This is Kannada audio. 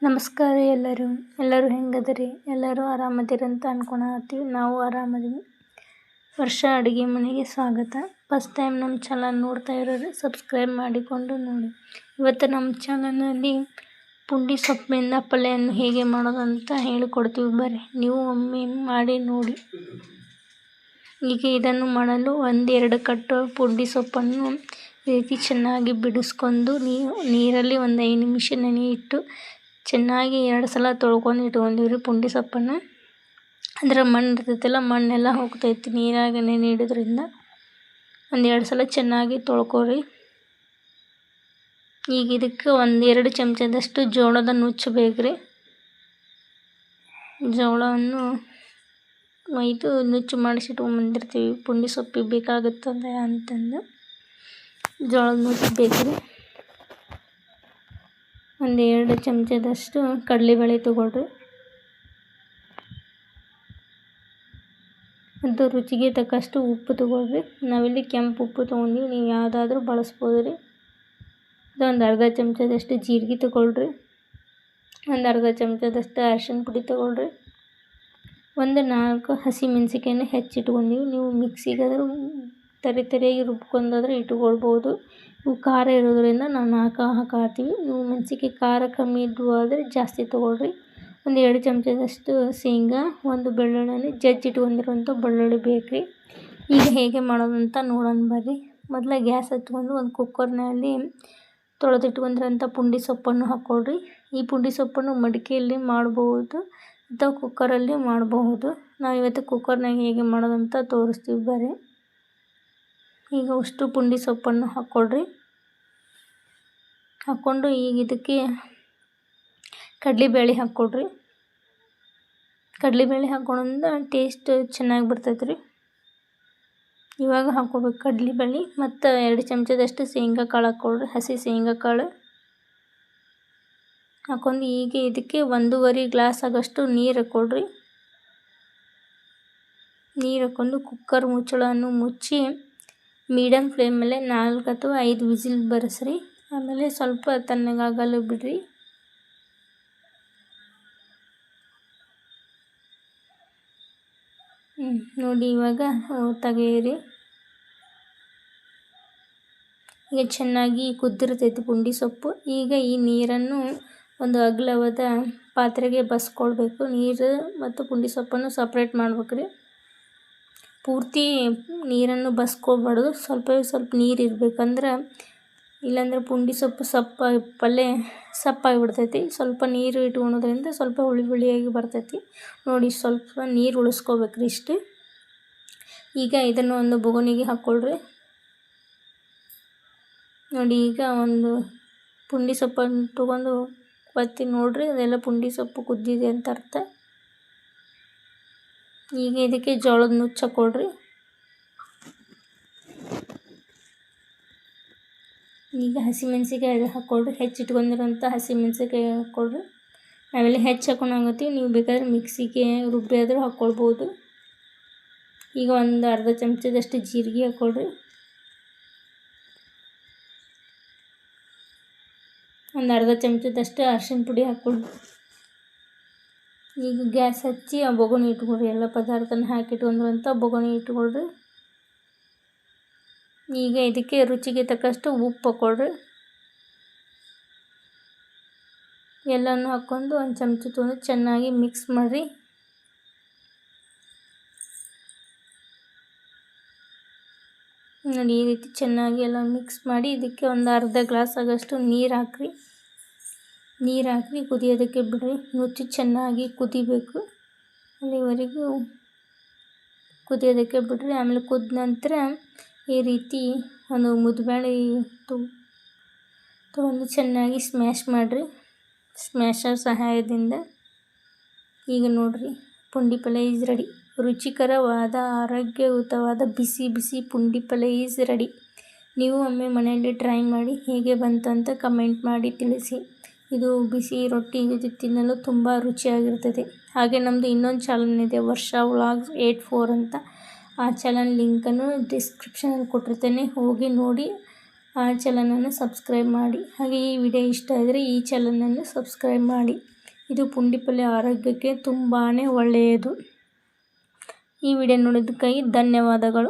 ನಮಸ್ಕಾರ ಎಲ್ಲರೂ ಹೆಂಗದಿರಿ? ಎಲ್ಲರೂ ಆರಾಮದಿರಂತ ಅನ್ಕೊಳತ್ತೀವಿ. ನಾವು ಆರಾಮದೀವಿ. ವರ್ಷ ಅಡುಗೆ ಮನೆಗೆ ಸ್ವಾಗತ. ಫಸ್ಟ್ ಟೈಮ್ ನಮ್ಮ ಚಾನಲ್ ನೋಡ್ತಾ ಇರೋರು ಸಬ್ಸ್ಕ್ರೈಬ್ ಮಾಡಿಕೊಂಡು ನೋಡಿ. ಇವತ್ತು ನಮ್ಮ ಚಾನಲ್ನಲ್ಲಿ ಪುಂಡಿ ಸೊಪ್ಪಿನಿಂದ ಪಲ್ಯವನ್ನು ಹೇಗೆ ಮಾಡೋದಂತ ಹೇಳಿಕೊಡ್ತೀವಿ. ಬರ್ರಿ ನೀವು ಒಮ್ಮೆ ಮಾಡಿ ನೋಡಿ. ಈಗ ಇದನ್ನು ಮಾಡಲು 1-2 ಕಟ್ಟು ಪುಂಡಿ ಸೊಪ್ಪನ್ನು ಈ ರೀತಿ ಚೆನ್ನಾಗಿ ಬಿಡಿಸ್ಕೊಂಡು ನೀರಲ್ಲಿ 5 ನಿಮಿಷ ನೆನೆಯಿಟ್ಟು ಚೆನ್ನಾಗಿ 2 ಸಲ ತೊಳ್ಕೊಂಡು ಇಟ್ಕೊಂಡಿವ್ರಿ. ಪುಂಡಿ ಸೊಪ್ಪನ್ನು ಅಂದ್ರೆ ಮಣ್ಣು ಇರ್ತೈತಲ್ಲ, ಮಣ್ಣೆಲ್ಲ ಹೋಗ್ತೈತಿ ನೀರಾಗ ನೆನೆ ಇಡೋದ್ರಿಂದ. 1-2 ಸಲ ಚೆನ್ನಾಗಿ ತೊಳ್ಕೊರಿ. ಈಗ ಇದಕ್ಕೆ 1-2 ಚಮಚದಷ್ಟು ಜೋಳದ ನುಚ್ಚು ಬೇಕ್ರಿ. ಜೋಳವನ್ನು ಒಯ್ದು ನುಚ್ಚು ಮಾಡಿಸಿಟ್ಕೊಂಡ್ಬಂದಿರ್ತೀವಿ. ಪುಂಡಿ ಸೊಪ್ಪಿಗೆ ಬೇಕಾಗುತ್ತದೆ ಅಂತಂದು ಜೋಳದ ನುಚ್ಚು ಬೇಕ್ರಿ. 1-2 ಚಮಚದಷ್ಟು ಕಡಲೆಬೇಳೆ ತೊಗೊಳ್ರಿ. ಅದು ರುಚಿಗೆ ತಕ್ಕಷ್ಟು ಉಪ್ಪು ತೊಗೊಳ್ರಿ. ನಾವಿಲ್ಲಿ ಕೆಂಪು ಉಪ್ಪು ತೊಗೊಂಡಿವಿ, ನೀವು ಯಾವುದಾದ್ರೂ ಬಳಸ್ಬೋದು ರೀ. ಒಂದು ಅರ್ಧ ಚಮಚದಷ್ಟು ಜೀರಿಗೆ ತೊಗೊಳ್ರಿ. ಒಂದು ಅರ್ಧ ಚಮಚದಷ್ಟು ಅರಿಶಿನ ಪುಡಿ ತೊಗೊಳ್ರಿ. 4 ಹಸಿಮೆಣಸಿಕಾಯನ್ನು ಹೆಚ್ಚಿಟ್ಕೊಂಡಿವಿ. ನೀವು ಮಿಕ್ಸಿಗಾದರೂ ತರಿಯಾಗಿ ರುಬ್ಕೊಂಡಾದ್ರೆ ಇಟ್ಕೊಳ್ಬೋದು. ಇವು ಖಾರ ಇರೋದ್ರಿಂದ ನಾವು 4 ಹಾಕತ್ತೀವಿ. ನೀವು ಮೆಣಸಿನ್ಕಾಯಿ ಖಾರ ಕಮ್ಮಿ ಇದ್ದು ಆದರೆ ಜಾಸ್ತಿ ತೊಗೊಳ್ರಿ. 2 ಚಮಚದಷ್ಟು ಶೇಂಗಾ, 1 ಬೆಳ್ಳುಳ್ಳಿಯನ್ನು ಜಜ್ಜಿಟ್ಕೊಂಡಿರುವಂಥ ಬೆಳ್ಳುಳ್ಳಿ ಬೇಕ್ರಿ. ಈಗ ಹೇಗೆ ಮಾಡೋದಂತ ನೋಡೋಣ ಬರ್ರಿ. ಮೊದಲ ಗ್ಯಾಸ್ ಹಚ್ಕೊಂಡು ಒಂದು ಕುಕ್ಕರ್ನಲ್ಲಿ ತೊಳೆದಿಟ್ಕೊಂಡಿರೋಂಥ ಪುಂಡಿ ಸೊಪ್ಪನ್ನು ಹಾಕ್ಕೊಳ್ರಿ. ಈ ಪುಂಡಿ ಸೊಪ್ಪನ್ನು ಮಡಿಕೆಯಲ್ಲಿ ಮಾಡ್ಬೋದು ಅಥವಾ ಕುಕ್ಕರಲ್ಲಿ ಮಾಡಬಹುದು. ನಾವು ಇವತ್ತು ಕುಕ್ಕರ್ನಾಗ ಹೇಗೆ ಮಾಡೋದಂತ ತೋರಿಸ್ತೀವಿ ಬರ್ರಿ. ಈಗ ಅಷ್ಟು ಪುಂಡಿ ಸೊಪ್ಪನ್ನು ಹಾಕ್ಕೊಳ್ರಿ. ಹಾಕ್ಕೊಂಡು ಈಗ ಇದಕ್ಕೆ ಕಡಲೆಬೇಳೆ ಹಾಕ್ಕೊಳ್ರಿ. ಕಡಲೆಬೇಳೆ ಹಾಕೋದ್ರಿಂದ ಟೇಸ್ಟ್ ಚೆನ್ನಾಗಿ ಬರ್ತೈತೆ ರೀ. ಇವಾಗ ಹಾಕ್ಕೋಬೇಕು ಕಡಲೆಬೇಳೆ. ಮತ್ತು 2 ಚಮಚದಷ್ಟು ಶೇಂಗಾ ಕಾಳು ಹಾಕ್ಕೊಳ್ರಿ. ಹಸಿ ಶೇಂಗಾ ಕಾಳು ಹಾಕ್ಕೊಂಡು ಈಗ ಇದಕ್ಕೆ 1.5 ಗ್ಲಾಸ್ ಆಗೋಷ್ಟು ನೀರು ಹಾಕ್ಕೊಳ್ರಿ. ನೀರು ಹಾಕ್ಕೊಂಡು ಕುಕ್ಕರ್ ಮುಚ್ಚಳವನ್ನು ಮುಚ್ಚಿ ಮೀಡಿಯಮ್ ಫ್ಲೇಮಲ್ಲೇ 4 ಅಥವಾ 5 ವಿಸಿಲ್ ಬರೆಸ್ರಿ. ಆಮೇಲೆ ಸ್ವಲ್ಪ ತಣ್ಣಗಾಗಲು ಬಿಡ್ರಿ. ನೋಡಿ ಇವಾಗ ತೆಗೆಯಿರಿ. ಈಗ ಚೆನ್ನಾಗಿ ಕುದ್ದಿರ್ತೈತಿ ಪುಂಡಿ ಸೊಪ್ಪು. ಈಗ ಈ ನೀರನ್ನು ಒಂದು ಅಗಲವಾದ ಪಾತ್ರೆಗೆ ಬಸ್ಕೊಳ್ಬೇಕು. ನೀರು ಮತ್ತು ಪುಂಡಿ ಸೊಪ್ಪನ್ನು ಸಪ್ರೇಟ್ ಮಾಡ್ಬೇಕ್ರಿ. ಪೂರ್ತಿ ನೀರನ್ನು ಬಸ್ಕೊಳ್ಬಾರ್ದು, ಸ್ವಲ್ಪ ನೀರು ಇರಬೇಕಂದ್ರೆ, ಇಲ್ಲಾಂದ್ರೆ ಪುಂಡಿ ಸೊಪ್ಪು ಪಲ್ಯ ಸಪ್ಪಾಗಿಬಿಡ್ತೈತಿ. ಸ್ವಲ್ಪ ನೀರು ಇಟ್ಕೊಳೋದ್ರಿಂದ ಸ್ವಲ್ಪ ಹುಳಿಯಾಗಿ ಬರ್ತೈತಿ. ನೋಡಿ ಸ್ವಲ್ಪ ನೀರು ಉಳಿಸ್ಕೋಬೇಕ್ರಿ ಇಷ್ಟು. ಈಗ ಇದನ್ನು ಒಂದು ಬೊಗಣಿಗೆ ಹಾಕ್ಕೊಳ್ರಿ. ನೋಡಿ ಈಗ ಒಂದು ಪುಂಡಿ ಸೊಪ್ಪನ್ನು ತೊಗೊಂಡು ಒತ್ತಿ ನೋಡ್ರಿ, ಅದೆಲ್ಲ ಪುಂಡಿ ಸೊಪ್ಪು ಕುದ್ದಿದೆ ಅಂತ ಅರ್ಥ. ಈಗ ಇದಕ್ಕೆ ಜೋಳದ ನುಚ್ಚು ಹಾಕ್ಕೊಳ್ರಿ. ಈಗ ಹಸಿಮೆಣಸಿಕಾಯಿ ಹಾಕ್ಕೊಳ್ರಿ. ಹೆಚ್ಚಿಟ್ಕೊಂಡಿರೋಂಥ ಹಸಿಮೆಣಸಿಕಾಯಿ ಹಾಕ್ಕೊಳ್ರಿ. ನಾವೆಲ್ಲ ಹೆಚ್ಚು ಹಾಕ್ಕೊಳಂಗತ್ತೀವಿ, ನೀವು ಬೇಕಾದ್ರೆ ಮಿಕ್ಸಿಗೆ ರುಬ್ಬಿ ಆದರೂ ಹಾಕ್ಕೊಳ್ಬೋದು. ಈಗ ಒಂದು ಅರ್ಧ ಚಮಚದಷ್ಟು ಜೀರಿಗೆ ಹಾಕ್ಕೊಳ್ರಿ. ಒಂದು ಅರ್ಧ ಚಮಚದಷ್ಟು ಅರಿಶಿನ ಪುಡಿ ಹಾಕ್ಕೊಳ್ರಿ. ಈಗ ಗ್ಯಾಸ್ ಹಚ್ಚಿ ಆ ಬೊಗಣಿ ಇಟ್ಕೊಳ್ರಿ. ಎಲ್ಲ ಪದಾರ್ಥನ ಹಾಕಿಟ್ಕೊಂಡಿರೋಂಥ ಬೊಗಣಿ ಇಟ್ಕೊಳ್ರಿ. ಈಗ ಇದಕ್ಕೆ ರುಚಿಗೆ ತಕ್ಕಷ್ಟು ಉಪ್ಪು ಹಾಕ್ಕೊಳ್ರಿ. ಎಲ್ಲನೂ ಹಾಕ್ಕೊಂಡು ಒಂದು ಚಮಚ ತೊಗೊಂಡು ಚೆನ್ನಾಗಿ ಮಿಕ್ಸ್ ಮಾಡಿರಿ. ನೋಡಿ ಈ ರೀತಿ ಚೆನ್ನಾಗಿ ಎಲ್ಲ ಮಿಕ್ಸ್ ಮಾಡಿ ಇದಕ್ಕೆ ಒಂದು ಅರ್ಧ ಗ್ಲಾಸ್ ಆಗೋಷ್ಟು ನೀರು ಹಾಕ್ರಿ. ಕುದಿಯೋದಕ್ಕೆ ಬಿಡ್ರಿ. ನುಚ್ಚು ಚೆನ್ನಾಗಿ ಕುದಿಬೇಕು, ಅಲ್ಲಿವರೆಗೂ ಕುದಿಯೋದಕ್ಕೆ ಬಿಡ್ರಿ. ಆಮೇಲೆ ಕುದ್ದ ನಂತರ ಈ ರೀತಿ ಒಂದು ಮುದ್ಬೇಳೆ ತೊಗೊಂಡು ಚೆನ್ನಾಗಿ ಸ್ಮ್ಯಾಶ್ ಮಾಡಿರಿ, ಸ್ಮ್ಯಾಶರ್ ಸಹಾಯದಿಂದ. ಈಗ ನೋಡಿರಿ, ಪುಂಡಿ ಪಲ್ಯ ಈಸ್ ರೆಡಿ. ರುಚಿಕರವಾದ ಆರೋಗ್ಯಯುತವಾದ ಬಿಸಿ ಪುಂಡಿ ಪಲ್ಯ ಈಸ್ ರೆಡಿ. ನೀವು ಒಮ್ಮೆ ಮನೆಯಲ್ಲಿ ಟ್ರೈ ಮಾಡಿ ಹೇಗೆ ಬಂತು ಅಂತ ಕಮೆಂಟ್ ಮಾಡಿ ತಿಳಿಸಿ. ಇದು ಬಿಸಿ ರೊಟ್ಟಿ ಜೊತೆ ತಿನ್ನಲು ತುಂಬ ರುಚಿಯಾಗಿರ್ತದೆ. ಹಾಗೆ ನಮ್ಮದು ಇನ್ನೊಂದು ಚಾನಲ್ ಇದೆ, ವರ್ಷ ವ್ಲಾಗ್ಸ್ 84 ಅಂತ. ಆ ಚಾನಲ್ ಲಿಂಕನ್ನು ಡಿಸ್ಕ್ರಿಪ್ಷನಲ್ಲಿ ಕೊಟ್ಟಿರ್ತೇನೆ, ಹೋಗಿ ನೋಡಿ. ಆ ಚಾನಲನ್ನು ಸಬ್ಸ್ಕ್ರೈಬ್ ಮಾಡಿ. ಹಾಗೆ ಈ ವಿಡಿಯೋ ಇಷ್ಟ ಆದರೆ ಈ ಚಾನಲನ್ನು ಸಬ್ಸ್ಕ್ರೈಬ್ ಮಾಡಿ. ಇದು ಪುಂಡಿ ಪಲ್ಯ ಆರೋಗ್ಯಕ್ಕೆ ತುಂಬಾ ಒಳ್ಳೆಯದು. ಈ ವಿಡಿಯೋ ನೋಡೋದಕ್ಕಾಗಿ ಧನ್ಯವಾದಗಳು.